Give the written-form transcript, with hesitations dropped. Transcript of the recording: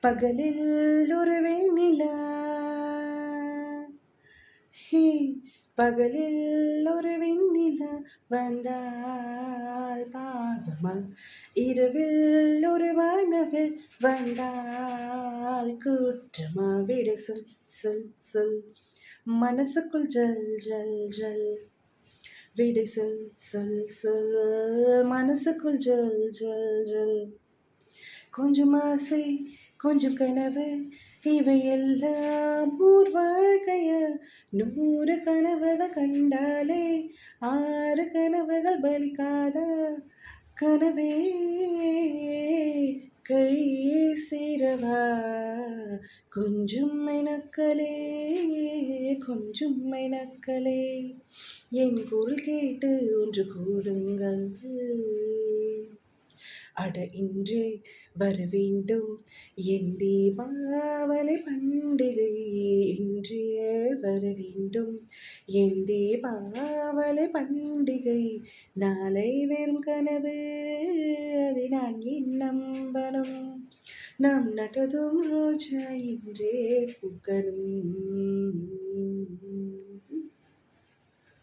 பகலில் ஒரு வெண்ணிலா, ஹே, பகலில் ஒரு வெண்ணிலா வந்தால் பாவமா, இரவில் ஒரு வானவில் வந்தால் குற்றமா, விடு சொல் சொல் சொல், மனசுக்குள் ஜல் ஜல் ஜல், விடு சொல் சொல் சொல், மனசுக்குள் ஜல் ஜல் ஜல். கொஞ்சம் ஆசை கொஞ்சம் கனவு இவையெல்லாம் ஊர் வாழ்க்கைய, 100 கனவுகள் கண்டாலே 6 கனவுகள் பலிக்காத, கனவே கை சேரவா, கொஞ்சம் மெனக்கலே கொஞ்சம் மெனக்கலே, என் குரல் கேட்டு ஒன்று கூடுங்கள். அட இன்றே வரவேண்டும் என் தீபாவளி பண்டிகை, இன்றே வரவேண்டும் என் தீபாவளி பண்டிகை, நாளை வெறும் கனவு அதை நான் ஏன் நம்பணும், நாம் நட்டதும் ரோஜா இன்றே பூக்கணும்.